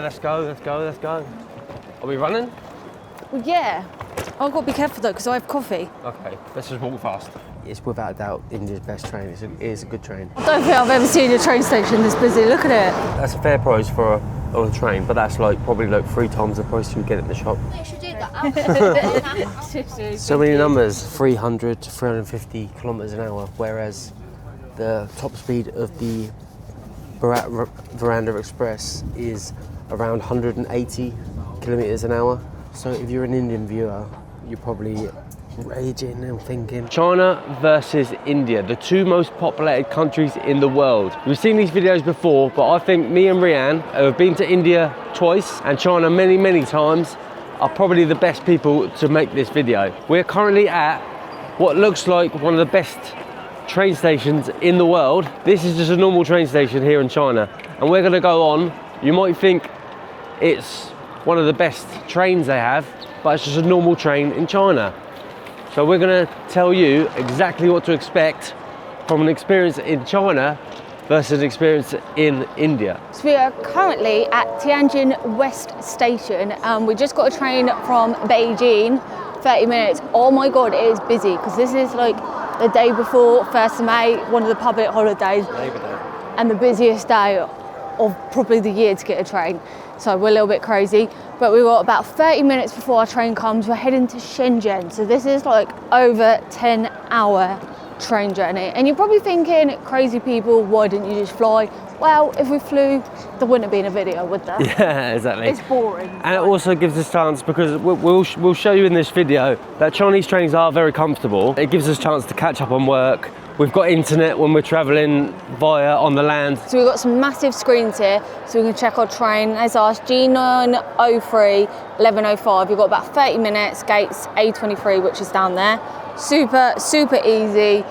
let's go, let's go, let's go. Are we running? Well, yeah. I've got to be careful though, because I have coffee. Okay, let's just walk fast. It's without a doubt India's best train. It is a good train. I don't think I've ever seen a train station this busy. Look at it. That's a fair price for a train, but that's like probably like 3 times the price you would get in the shop. So many numbers, 300 to 350 kilometers an hour, whereas the top speed of the Veranda Express is around 180 kilometers an hour. So if you're an Indian viewer, you're probably raging and thinking. China versus India, the two most populated countries in the world. We've seen these videos before, but I think me and Rianne, who have been to India twice and China many times, are probably the best people to make this video. We're currently at what looks like one of the best train stations in the world. This is just a normal train station here in China, and we're gonna go on. You might think it's one of the best trains they have, but it's just a normal train in China. So we're gonna tell you exactly what to expect from an experience in China versus an experience in India. So we are currently at Tianjin West Station. We just got a train from Beijing, 30 minutes. Oh my God, it is busy, because this is like the day before 1st of May, one of the public holidays, and the busiest day of probably the year to get a train. So we're a little bit crazy, but we got about 30 minutes before our train comes. We're heading to Shenzhen. So this is like over 10-hour train journey. And you're probably thinking, crazy people, why didn't you just fly? Well, if we flew, there wouldn't have been a video, would there? Yeah, exactly. It's boring. And it also gives us a chance, because we'll show you in this video that Chinese trains are very comfortable. It gives us a chance to catch up on work. We've got internet when we're travelling on the land. So we've got some massive screens here, so we can check our train. As ours, G903 1105. You've got about 30 minutes, gates A23, which is down there. Super easy.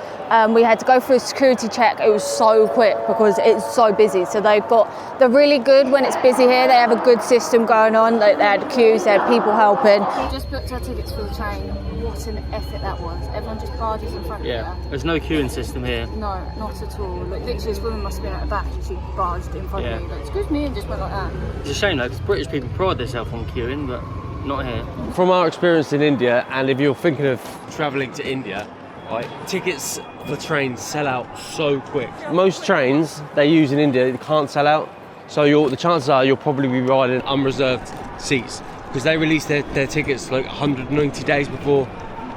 We had to go through a security check. It was so quick because it's so busy. So they're really good when it's busy here. They have a good system going on. Like, they had queues, they had people helping. We just booked our tickets for the train. What an effort that was. Everyone just barges in front of you. Yeah, there's no queuing system here. No, not at all. Like, literally, this woman must have been at the back and she barged in front of me. Like, excuse me, and just went like that. It's a shame though, because British people pride themselves on queuing, but not here. From our experience in India, and if you're thinking of travelling to India, right, tickets for trains sell out so quick. Most trains they use in India can't sell out, so the chances are you'll probably be riding unreserved seats, because they release their tickets like 190 days before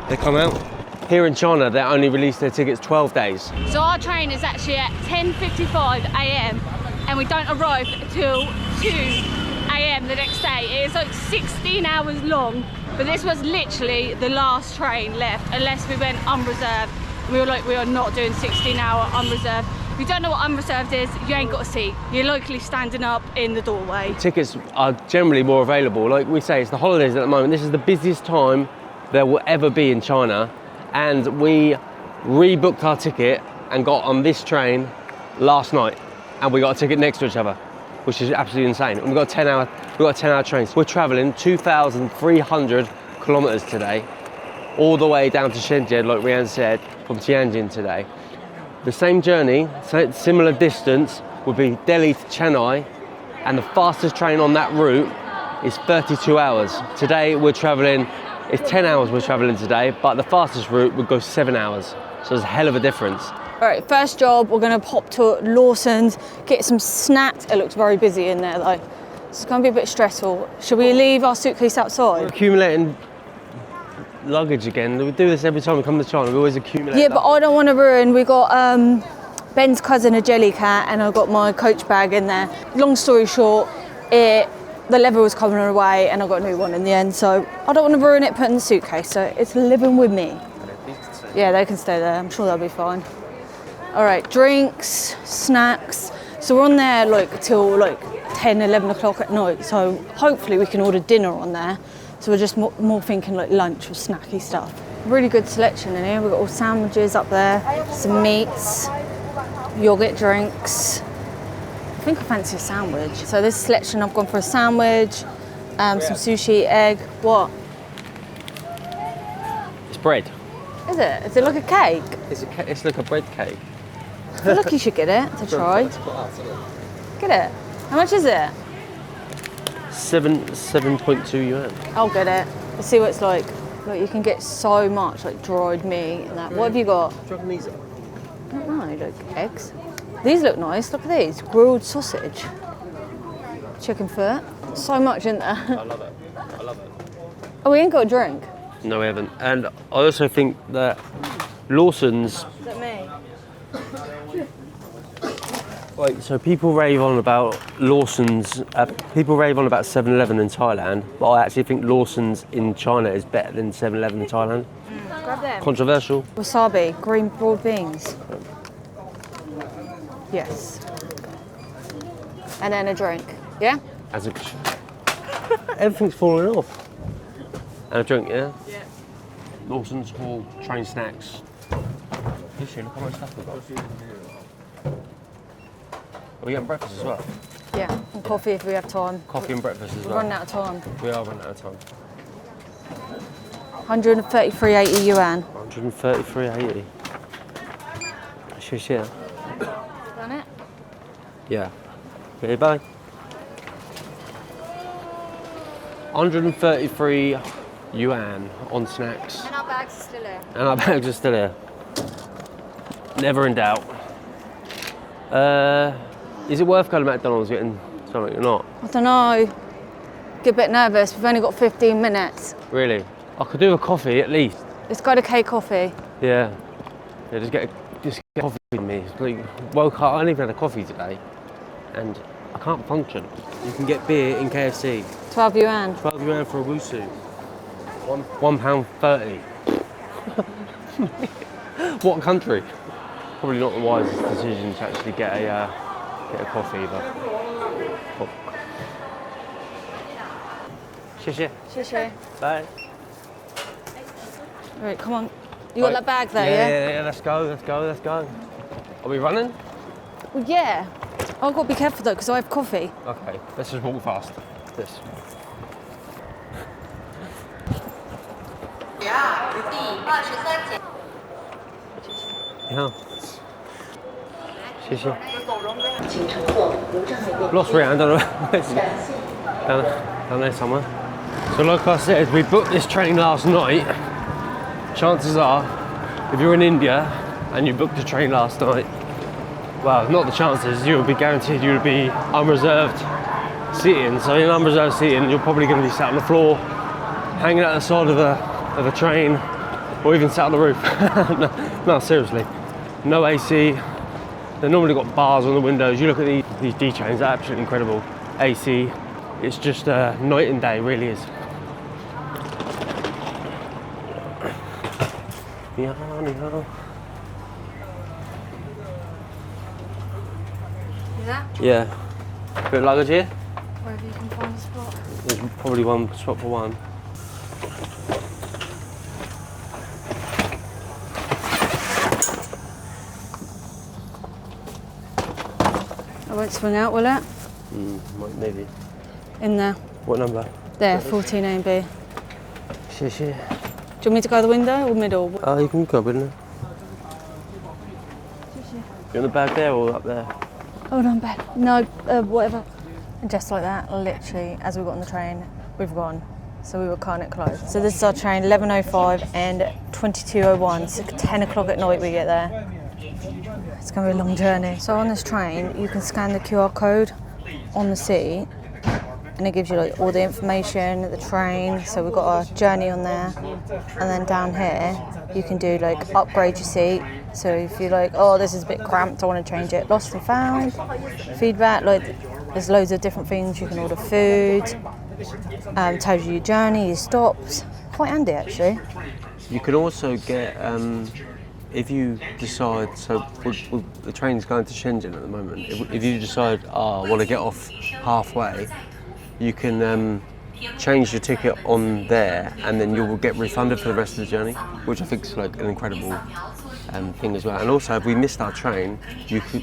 they come out. Here in China, they only release their tickets 12 days. So our train is actually at 10:55 a.m. and we don't arrive till 2 a.m. the next day. It is like 16 hours long, but this was literally the last train left, unless we went unreserved. We were like, we are not doing 16-hour unreserved. If you don't know what unreserved is, you ain't got a seat. You're likely standing up in the doorway. Tickets are generally more available. Like we say, it's the holidays at the moment. This is the busiest time there will ever be in China. And we rebooked our ticket and got on this train last night. And we got a ticket next to each other, which is absolutely insane. And we've got a 10-hour train. So we're traveling 2,300 kilometers today, all the way down to Shenzhen, like Rianne said, from Tianjin today. The same journey, similar distance, would be Delhi to Chennai, and the fastest train on that route is 32 hours. Today we're traveling, it's 10 hours we're traveling today, but the fastest route would go 7 hours. So there's a hell of a difference. All right, first job, we're gonna pop to Lawson's, get some snacks. It looks very busy in there though. It's gonna be a bit stressful. Should we leave our suitcase outside? We're accumulating luggage again. We do this every time we come to China. We always accumulate luggage. But I don't want to ruin. We got Ben's cousin a jelly cat, and I got my coach bag in there. Long story short, the leather was coming away, and I got a new one in the end. So I don't want to ruin it putting in the suitcase. So it's living with me. Yeah, they can stay there. I'm sure they'll be fine. All right, drinks, snacks. So we're on there like till like 10, 11 o'clock at night. So hopefully we can order dinner on there. So we're just more thinking like lunch or snacky stuff. Really good selection in here. We've got all sandwiches up there, some meats, yogurt drinks. I think I fancy a sandwich. So this selection, I've gone for a sandwich, some sushi, egg. What? It's bread. Is it? Is it like a cake? It's like a bread cake. I feel like you should get it to try. Get it. How much is it? 7.2 yuan. I'll get it. Let's see what it's like. Look, you can get so much like dried meat and that. What have you got? Do you reckon these are? I don't know, look, eggs. These look nice, look at these. Grilled sausage. Chicken foot. So much in there. I love it. I love it. Oh, we ain't got a drink. No, we haven't. And I also think that Lawson's. Is that me? Like, so people rave on about Lawson's. People rave on about 7-Eleven in Thailand, but I actually think Lawson's in China is better than 7-Eleven in Thailand. Grab them. Controversial. Wasabi, green broad beans. Yes. And then a drink. Yeah? As a everything's falling off. And a drink, yeah? Yeah. Lawson's Hall, train snacks. Literally, look how much stuff we've got. Are we getting breakfast as well? Yeah, and coffee if we have time. Coffee and breakfast as We're well. running out of time. We are running out of time. 133.80 yuan. 133.80. Share. Done it? Yeah. Okay, bye. 133 yuan on snacks. And our bags are still here. And our bags are still here. Never in doubt. Is it worth going to McDonald's getting something or not? I don't know. Get a bit nervous. We've only got 15 minutes. Really? I could do a coffee at least. Let's go to K Coffee. Yeah. Yeah, just get coffee with me. It's like, woke up, I only even had a coffee today and I can't function. You can get beer in KFC. 12 yuan. 12 yuan for a wusu. £1.30. What country? Probably not the wisest decision to actually get a coffee, but. Oh. 谢谢. Bye. Right, come on. You got that bag there, yeah? Yeah, let's go. Are we running? Well, yeah. I've got to be careful though, because I have coffee. Okay, let's just walk fast. This. Yeah. Lost round, I don't know. Down there somewhere. So like I said, we booked this train last night. Chances are, if you're in India and you booked a train last night, well, not the chances, you'll be guaranteed you'll be unreserved seating. So in unreserved seating, you're probably going to be sat on the floor, hanging out the side of a train, or even sat on the roof. No, seriously. No AC. They've normally got bars on the windows. You look at these D trains, they're absolutely incredible. AC, it's just night and day, really is. Yeah. Bit of luggage here? Wherever you can find a spot. There's probably one spot for one. I won't swing out, will it? Maybe. In there. What number? There, 14A and B. Shit. Do you want me to go the window or middle? Oh, you can go, wouldn't you? You want the bag there or up there? Hold on, Ben. No, whatever. And just like that, literally, as we got on the train, we've gone. So we were kind of close. So this is our train, 11:05 and 22:01. So 10 o'clock at night we get there. It's going to be a long journey. So on this train, you can scan the QR code on the seat and it gives you like all the information, the train. So we've got our journey on there. And then down here, you can do like upgrade your seat. So if you're like, oh, this is a bit cramped, I want to change it. Lost and found, feedback, like there's loads of different things. You can order food, tells you your journey, your stops. Quite handy actually. You can also get, if you decide, so the train's going to Shenzhen at the moment. If you decide, I want to get off halfway, you can change your ticket on there and then you will get refunded for the rest of the journey, which I think is like an incredible thing as well. And also, if we missed our train, you can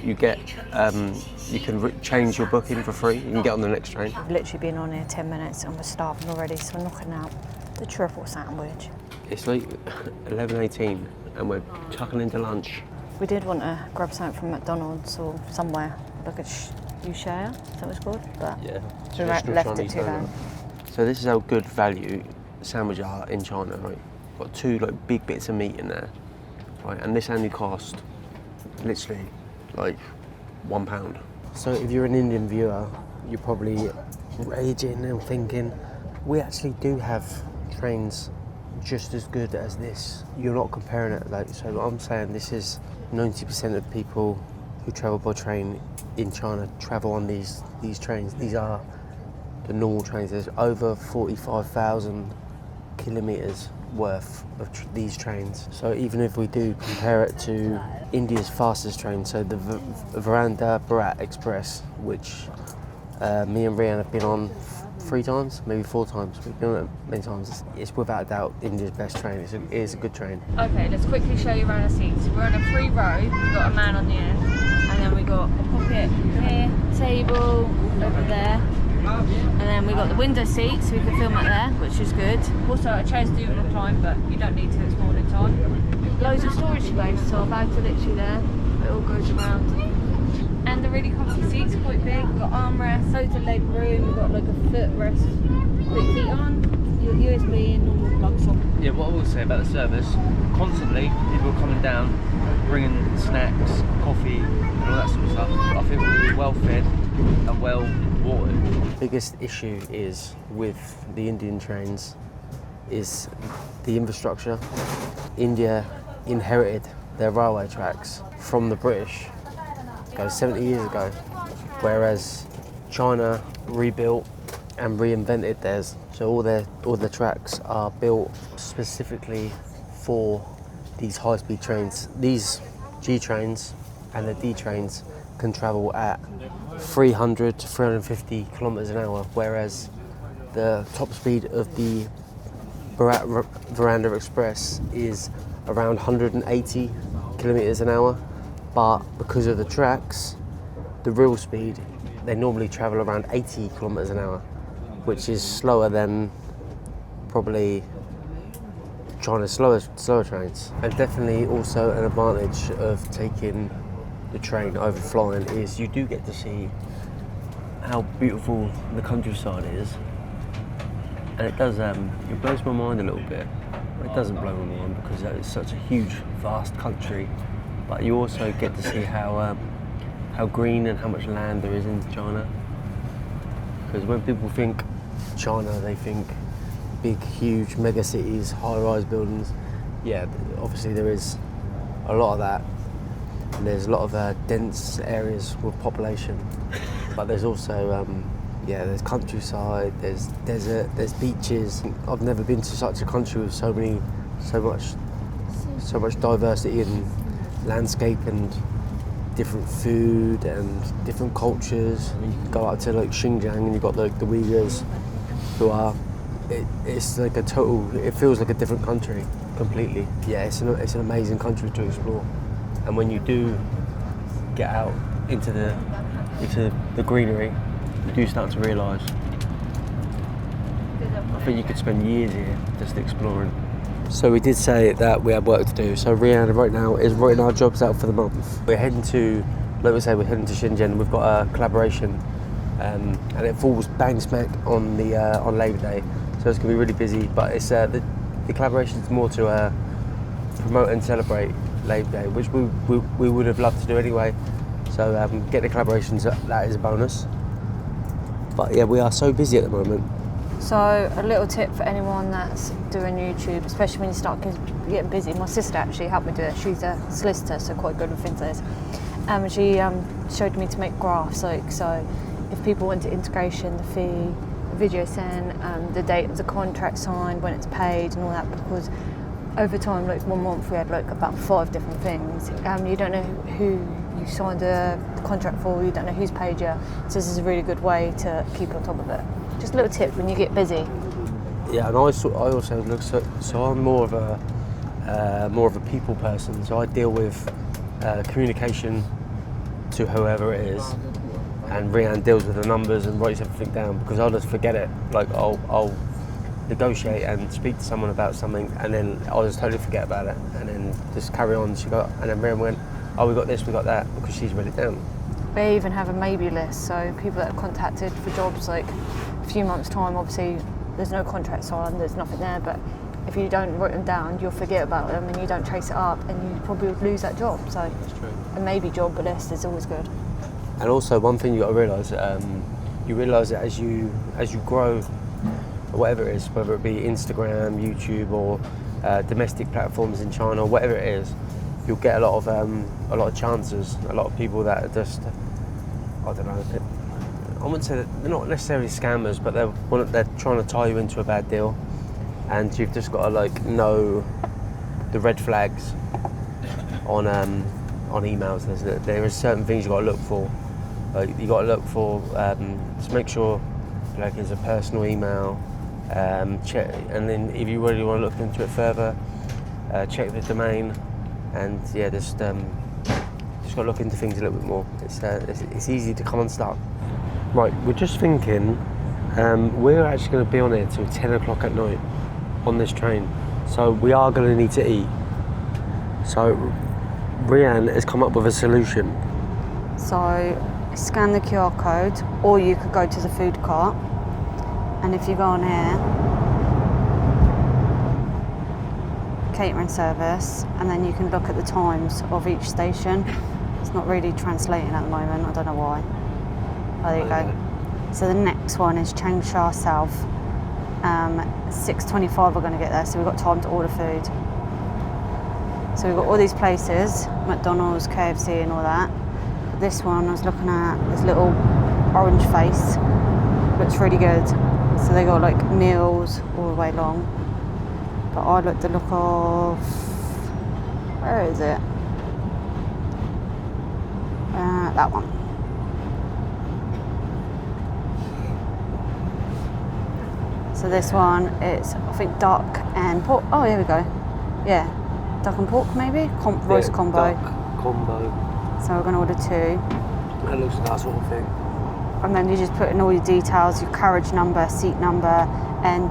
change your booking for free. You can get on the next train. I've literally been on here 10 minutes and we're starving already, so we're knocking out the triple sandwich. It's like 11:18 and we're chucking into lunch. We did want to grab something from McDonald's or somewhere, like a Yushaya, is that what it's called? But Yeah. we left it Chinese too long. donut. So this is how good value sandwiches are in China, right? Got two like big bits of meat in there, right? And this only cost literally like £1. So if you're an Indian viewer, you're probably raging and thinking, we actually do have trains just as good as this. You're not comparing it, like, so I'm saying this is 90% of people who travel by train in China travel on these trains. These are the normal trains. There's over 45,000 kilometres worth of these trains. So even if we do compare it to India's fastest train, so the Veranda Bharat Express, which me and Rian have been on 3 times, maybe 4 times. We've been on it many times. It's without a doubt India's best train. It is a good train. Okay, let's quickly show you around the seats. We're on a 3 row, we've got a man on the end, and then we got a pocket here, table over there, and then we got the window seat so we can film out there, which is good. Also a chairs do recline, but you don't need to, it's morning time. Loads of storage space, so our bags are literally there, it all goes around. And the really comfy seats, quite big, we've got armrests, loads of leg room, we've got like a footrest, put your feet on, your USB and normal plug socket. Yeah, what I will say about the service, constantly people are coming down, bringing snacks, coffee and all that sort of stuff. I think we're really well fed and well watered. The biggest issue is with the Indian trains is the infrastructure. India inherited their railway tracks from the British 70 years ago, whereas China rebuilt and reinvented theirs. So all the tracks are built specifically for these high-speed trains. These G trains and the D trains can travel at 300 to 350 kilometers an hour, whereas the top speed of the Bharat Veranda Express is around 180 kilometers an hour. But because of the tracks, the real speed, they normally travel around 80 kilometers an hour, which is slower than probably China's slower trains. And definitely also an advantage of taking the train over flying is you do get to see how beautiful the countryside is. And it does, it blows my mind a little bit. It doesn't blow my mind because it's such a huge, vast country. But you also get to see how green and how much land there is in China. Because when people think China, they think big, huge mega cities, high-rise buildings. Yeah, obviously there is a lot of that. And there's a lot of dense areas with population. But there's also, there's countryside, there's desert, there's beaches. I've never been to such a country with so much diversity in landscape and different food and different cultures. I mean, you can go out to like Shenzhen and you've got like the Uyghurs who are, it's like a total, it feels like a different country completely. Yeah, it's an amazing country to explore. And when you do get out into the greenery, you do start to realise, I think you could spend years here just exploring. So we did say that we had work to do. So Rihanna right now is writing our jobs out for the month. We're heading to Shenzhen. We've got a collaboration, and it falls bang smack on the on Labor Day. So it's gonna be really busy. But it's the collaboration is more to promote and celebrate Labor Day, which we would have loved to do anyway. So get the collaborations, that is a bonus. But yeah, we are so busy at the moment. So a little tip for anyone that's doing YouTube, especially when you start getting busy. My sister actually helped me do it. She's a solicitor, so quite good with things like this. She showed me to make graphs, like, so if people went to integration, the fee, the video sent, the date of the contract signed, when it's paid and all that, because over time, like 1 month, we had like about 5 different things. You don't know who you signed the contract for, you don't know who's paid you. So this is a really good way to keep on top of it. Just a little tip when you get busy. Yeah, and I also look so I'm more of a people person. So I deal with communication to whoever it is, and Rian deals with the numbers and writes everything down, because I'll just forget it. Like I'll negotiate and speak to someone about something, and then I'll just totally forget about it, and then just carry on. And then Rian went, "Oh, we got this, we got that," because she's written it down. They even have a maybe list, so people that are contacted for jobs like a few months' time, obviously there's no contracts on, there's nothing there, but if you don't write them down, you'll forget about them and you don't trace it up and you probably would lose that job. So That's true. a maybe job list is always good. And also one thing you got to realise, you realise that as you grow, whatever it is, whether it be Instagram, YouTube, or domestic platforms in China, or whatever it is, you'll get a lot of chances. A lot of people that are just, I don't know, I wouldn't say that they're not necessarily scammers, but they're trying to tie you into a bad deal, and you've just got to like know the red flags on emails. There are certain things you got to look for. Like you got to look for, just make sure like it's a personal email. Check, and then if you really want to look into it further, check the domain, and yeah, just got to look into things a little bit more. It's easy to come unstuck. Right, we're just thinking, we're actually going to be on here till 10 o'clock at night on this train, so we are going to need to eat. So Rianne has come up with a solution. So scan the QR code, or you could go to the food cart, and if you go on here, catering service, and then you can look at the times of each station. It's not really translating at the moment, I don't know why. Oh, there you go. So the next one is Changsha South. 6:25 we're going to get there, so we've got time to order food. So we've got all these places, McDonald's, KFC and all that. But this one I was looking at, this little orange face, looks really good. So they got like meals all the way along. But I like the look of, where is it? That one. So this one, it's I think duck and pork. Oh, here we go. Yeah, duck and pork maybe? Roast combo. Duck combo. So we're going to order 2. That looks like that sort of thing. And then you just put in all your details, your carriage number, seat number, and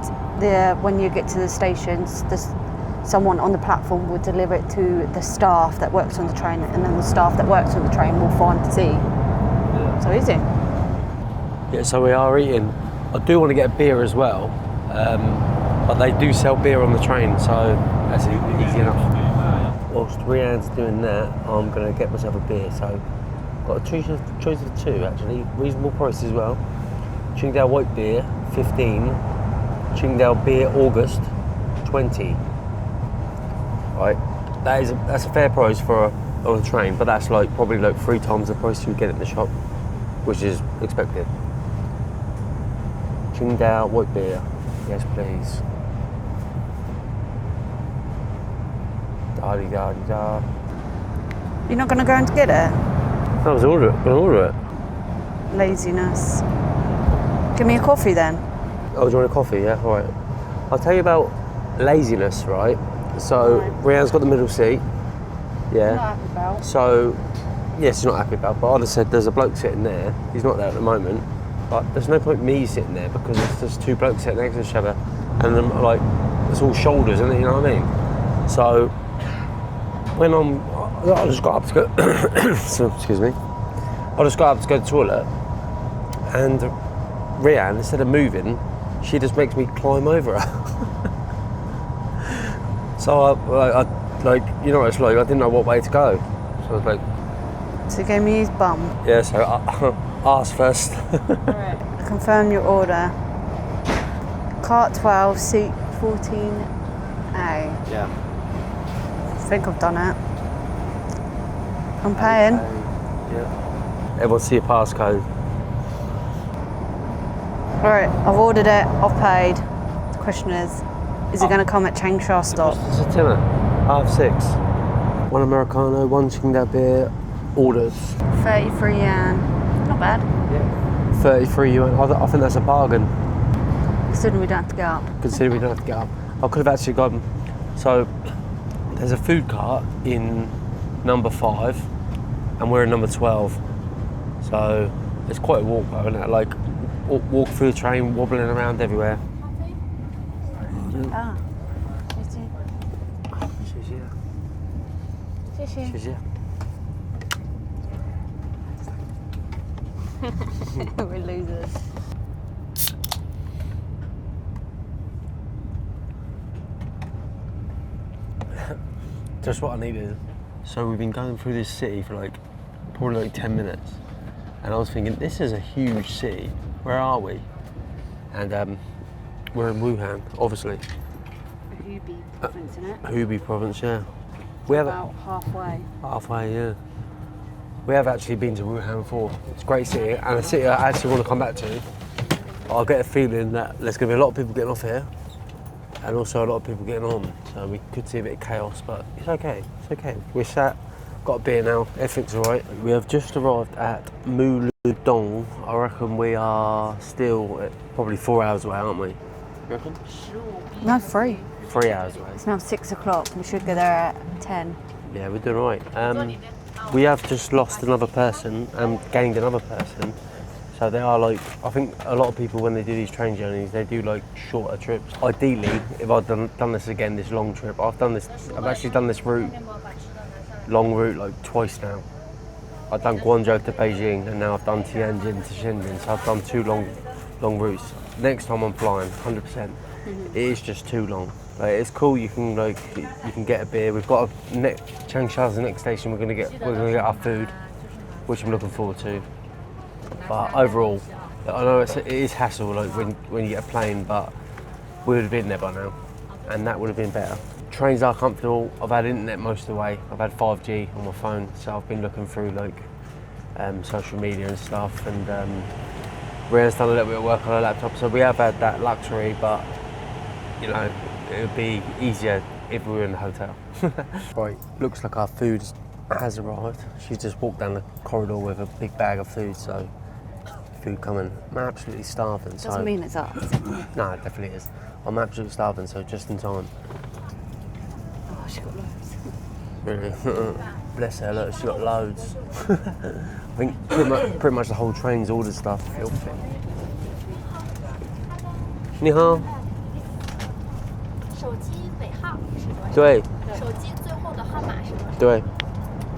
when you get to the stations, someone on the platform will deliver it to the staff that works on the train, and then the staff that works on the train will find the seat. Yeah. So easy. Yeah, so we are eating. I do want to get a beer as well, but they do sell beer on the train, so that's easy enough. Whilst Rianne's doing that, I'm going to get myself a beer. So got a choice of 2 actually, reasonable price as well. Qingdao white beer, 15. Qingdao beer August, 20. Right, that's a fair price for on a train, but that's like probably like 3 times the price you get at the shop, which is expected. Qingdao white beer, yes please. Da-di-da-di-da. You're not going to go and get it? I was going to order it. Laziness. Give me a coffee then. Oh, do you want a coffee? Yeah, all right. I'll tell you about laziness, right? So, Rianne's got the middle seat. Yeah. Not happy about. So, yes, she's not happy about, but I'd have said there's a bloke sitting there. He's not there at the moment. But there's no point me sitting there because there's just 2 blokes sitting next to each other, and then like it's all shoulders, isn't it? You know what I mean? So when I just got up to go, so, excuse me, I just got up to go to the toilet, and Rianne, instead of moving, she just makes me climb over her. So I like, you know what it's like. I didn't know what way to go, so I was like. So he gave me his bum. Yeah. So ass first. Right. Confirm your order. Cart 12, seat 14A. Yeah. I think I've done it. I'm paying. Yeah. Everyone see your passcode. Alright, I've ordered it, I've paid. The question is it going to come at Changsha stop? It's a tenner. 6:30. 1 Americano, 1 Qingdao beer, orders. 33 yen. Not bad. Yeah. 33 yuan. I think that's a bargain. Considering we don't have to get up. Considering we don't have to get up. I could have actually gone. So there's a food cart in number 5 and we're in number 12. So it's quite a walk though, isn't it? Like walk through the train, wobbling around everywhere. Ah. We're losers. Just what I needed. So we've been going through this city for like probably like 10 minutes, and I was thinking, this is a huge city. Where are we? And we're in Wuhan, obviously. Hubei province, isn't it? Hubei province, yeah. We have About halfway. halfway, yeah. We have actually been to Wuhan before. It's a great city, and a city I actually want to come back to. I get a feeling that there's going to be a lot of people getting off here, and also a lot of people getting on. So we could see a bit of chaos, but it's okay. It's okay. We're sat, got a beer now. Everything's all right. We have just arrived at Muludong. I reckon we are still probably 4 hours away, aren't we? You reckon? No, 3. 3 hours away. It's now 6 o'clock. We should go there at 10. Yeah, we're doing all right. We have just lost another person and gained another person. So they are like, I think a lot of people when they do these train journeys, they do like shorter trips. Ideally, if I'd done this again, this long trip, I've actually done this long route like twice now. I've done Guangzhou to Beijing, and now I've done Tianjin to Shenzhen. So I've done 2 long routes. Next time I'm flying, 100%. It is just too long. Like, it's cool. You can get a beer. We've got Changsha's the next station. We're gonna get our food, which I'm looking forward to. But overall, I know it is hassle like when you get a plane, but we would have been there by now, and that would have been better. Trains are comfortable. I've had internet most of the way. I've had 5G on my phone, so I've been looking through like social media and stuff, and Rihanna's done a little bit of work on her laptop, so we have had that luxury, but you know, it would be easier if we were in the hotel. Right, looks like our food has arrived. She's just walked down the corridor with a big bag of food, so food coming. I'm absolutely starving. Doesn't mean it's us. No, it definitely is. I'm absolutely starving, so just in time. Oh, she got loads. Really? Bless her, look, she got loads. I think pretty much the whole train's ordered stuff. Filthy. 你好。手机尾号是多少？对手机最后的号码是多少？对。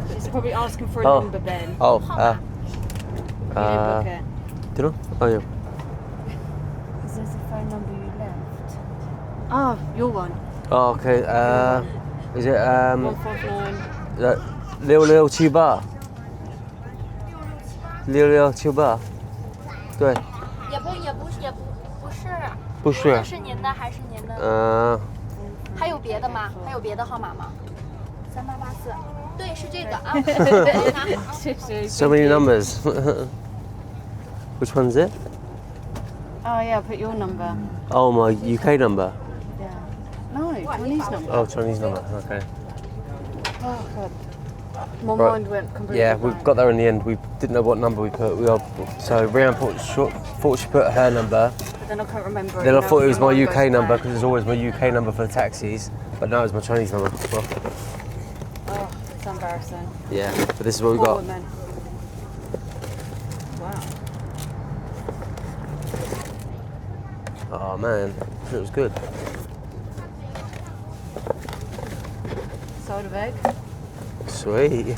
She's probably asking for a Oh. number, Ben. Oh, How You didn't book it. did I? Oh yeah. Is this the phone number you left? Oh, your one. Oh, okay. Is it 159. 6678 6678对。不是。这是您的还是您的？还有别的吗？还有别的号码吗？3884。对，是这个啊。拿好。So many numbers. Which one's it? Oh, yeah, put your number. Oh, my UK number. Yeah. No, Chinese number. Oh, Chinese number. Okay. Oh, God. My Right. mind went completely Yeah, we blank. got there in the end. We didn't know what number we put. So Rihanna thought she put her number. But then I can't remember. Then I now thought it was my mind UK goes number blank. because it's always my UK number for the taxis. But now it's my Chinese number. Well, Oh, it's embarrassing. yeah, but this is what we Poor got. women. Wow. Oh man, it was good. Side of egg. Sweet.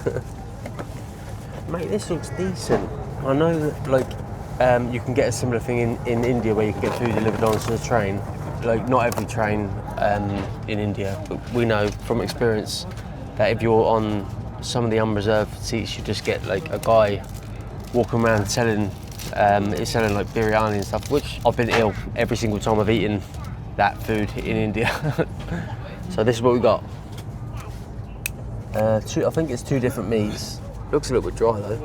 Mate, this looks decent. I know that, like, you can get a similar thing in India where you can get food delivered onto the train. Like, not every train in India, but we know from experience that if you're on some of the unreserved seats, you just get like a guy walking around selling like biryani and stuff, which I've been ill every single time I've eaten that food in India. So this is what we got. I think it's 2 different meats. Looks a little bit dry though.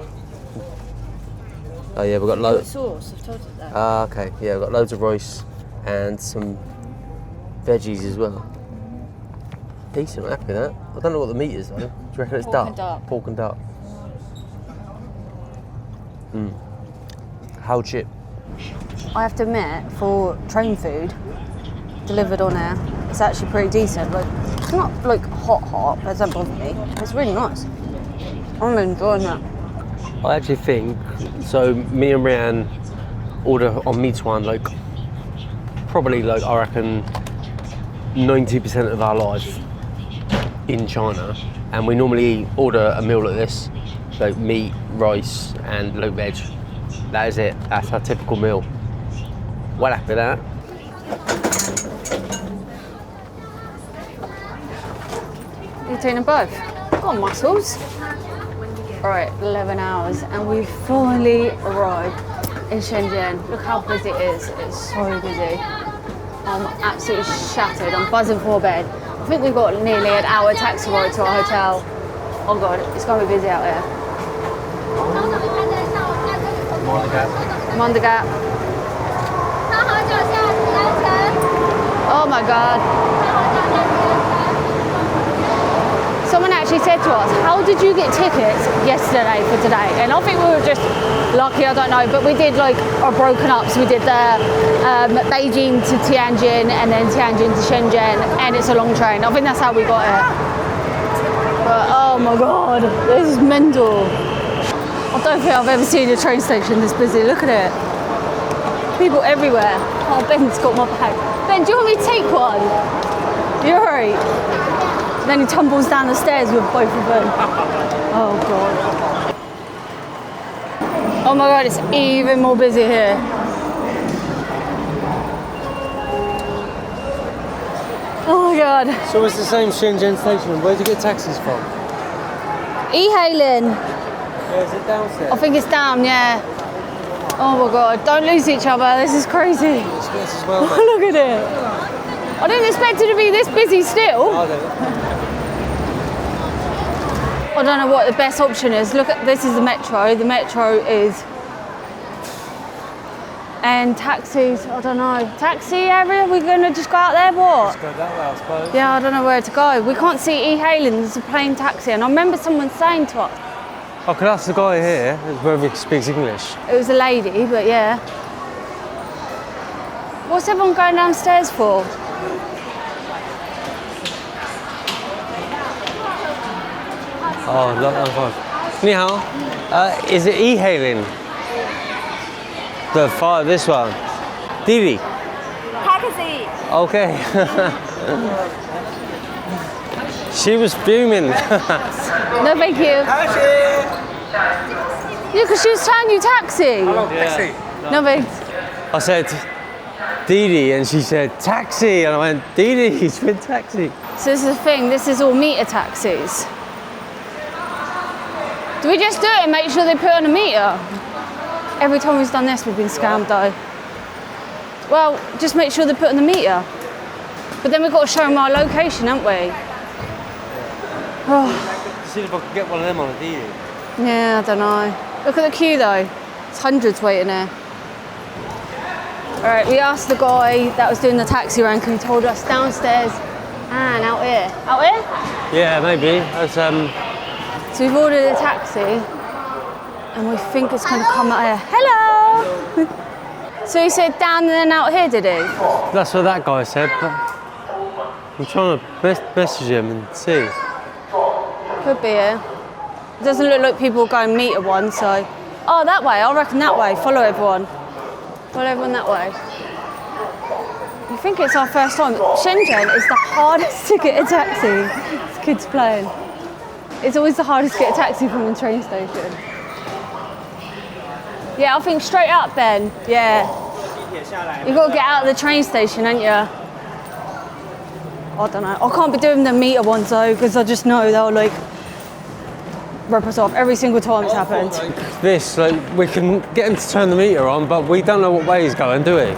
Oh yeah, we've got loads. Sauce, I've told you that. Ah, okay. Yeah, we've got loads of rice and some veggies as well. Decent, I'm happy with that. I don't know what the meat is though. Do you reckon it's Pork duck? and duck. Pork and duck. How cheap? I have to admit, for train food delivered on air, it's actually pretty decent. Like, it's not like hot, but it doesn't bother me. It's really nice. I'm enjoying that. I actually think, so me and Rianne order on Meituan like, probably like I reckon 90% of our life in China, and we normally order a meal like this, like meat, rice and like veg. That is it. That's our typical meal. Well happy with that. You're taking them both? Got muscles. Alright, 11 hours and we've finally arrived in Shenzhen. Look how busy it is. It's so busy. I'm absolutely shattered. I'm buzzing for bed. I think we've got nearly an hour taxi ride to our hotel. Oh god, it's going to be busy out here. Manda Gap. Oh my god. Someone actually said to us, how did you get tickets yesterday for today? And I think we were just lucky, I don't know, but we did like our broken up. So we did the Beijing to Tianjin and then Tianjin to Shenzhen, and it's a long train. I think that's how we got it. But oh my god, this is mental. I don't think I've ever seen a train station this busy. Look at it. People everywhere. Oh, Ben's got my bag. Ben, do you want me to take one? You're right. Then he tumbles down the stairs with both of them. Oh god. Oh my god, it's even more busy here. Oh my god. So it's the same Shenzhen station. Where do you get taxis from? E-hailing. Yeah, is it downstairs? I think it's down, yeah. Oh my god, don't lose each other. This is crazy. It's this as well, mate. Look at it. I didn't expect it to be this busy still. I don't know what the best option is. Look at this is the metro. The metro is and taxis. I don't know. Taxi area. We're gonna just go out there. What? Let's go that way, I suppose. Yeah, I don't know where to go. We can't see e-hailing. There's a plain taxi, and I remember someone saying to us. I could ask the guy here whether he speaks English. It was a lady, but yeah. What's everyone going downstairs for? Oh, no. Ni hao. Is it e-hailing? This one. Didi. Taxi. Okay. She was fuming. No, thank you. Yeah, because she was telling you taxi. Taxi. No, thanks. I said Didi, and she said taxi, and I went Didi. He's been taxi. So this is the thing. This is all meter taxis. Do we just do it and make sure they put on a meter? Every time we've done this, we've been scammed though. Well, just make sure they put on the meter. But then we've got to show them our location, haven't we? Oh. See if I can get one of them on a Didi. Yeah, I don't know. Look at the queue though. It's hundreds waiting there. All right, we asked the guy that was doing the taxi rank, and he told us downstairs and out here. Out here? Yeah, maybe. That's So we've ordered a taxi, and we think it's going to come out here. Hello! So he said down and then out here, did he? That's what that guy said, but I'm trying to message him and see. Could be here. It doesn't look like people are going meter one, so... Oh, that way, I reckon that way. Follow everyone. Follow everyone that way. I think it's our first time. Shenzhen is the hardest to get a taxi. This kid's playing. It's always the hardest to get a taxi from the train station. Yeah, I think straight up then. Yeah. You've got to get out of the train station, haven't you? I don't know. I can't be doing the meter ones though, because I just know they'll like rip us off every single time it's happened. This, like, we can get him to turn the meter on, but we don't know what way he's going, do we?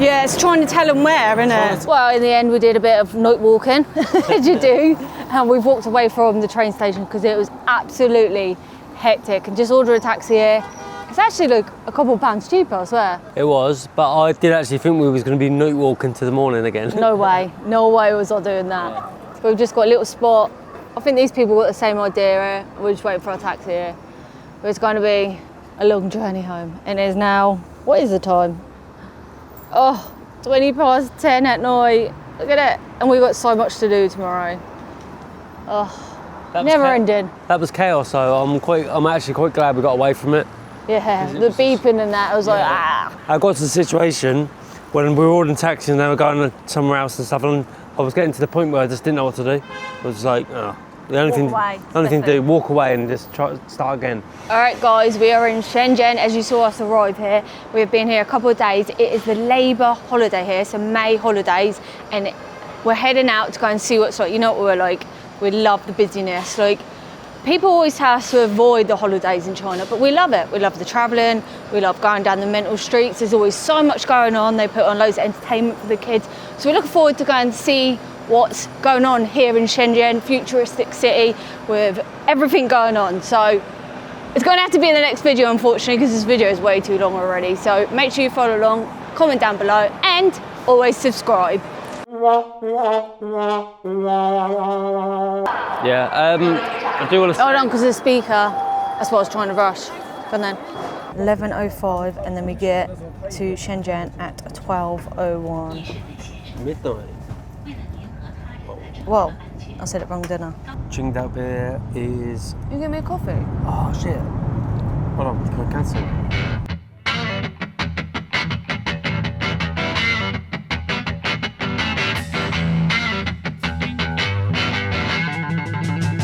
Yeah, it's trying to tell him where, isn't it? Well, in the end, we did a bit of night walking, as you do, and we've walked away from the train station because it was absolutely hectic. And just order a taxi here. It's actually like a couple of pounds cheaper, I swear. It was, but I did actually think we was going to be night walking to the morning again. No way was I doing that. Yeah. We've just got a little spot. I think these people got the same idea. We're just waiting for a taxi here. But it's going to be a long journey home. And it is now, what is the time? Oh, 20 past 10 at night. Look at it. And we've got so much to do tomorrow. Oh, never ending. That was chaos, so I'm actually quite glad we got away from it. Yeah, the beeping and that, I was like, ah. I got to the situation when we were ordering taxis and they were going somewhere else and stuff, and I was getting to the point where I just didn't know what to do. I was like, oh, The only thing, away. only thing to do, walk away and just try start again. All right, guys, we are in Shenzhen. As you saw us arrive here, we have been here a couple of days. It is the Labour holiday here, so May holidays, and we're heading out to go and see what's like. You know what we're like? We love the busyness. Like, people always tell us to avoid the holidays in China, but we love it. We love the travelling. We love going down the mental streets. There's always so much going on. They put on loads of entertainment for the kids. So we're looking forward to going and see what's going on here in Shenzhen, futuristic city with everything going on. So it's going to have to be in the next video, unfortunately, because this video is way too long already. So make sure you follow along, comment down below, and always subscribe. Yeah, I do want to. Hold on, because the speaker, that's what I was trying to rush. And then 11:05, and then we get to Shenzhen at 12:01. Midnight. Whoa, I said it wrong, didn't I? Qingdao beer is. You give me a coffee? Oh shit. Hold on, can I cancel?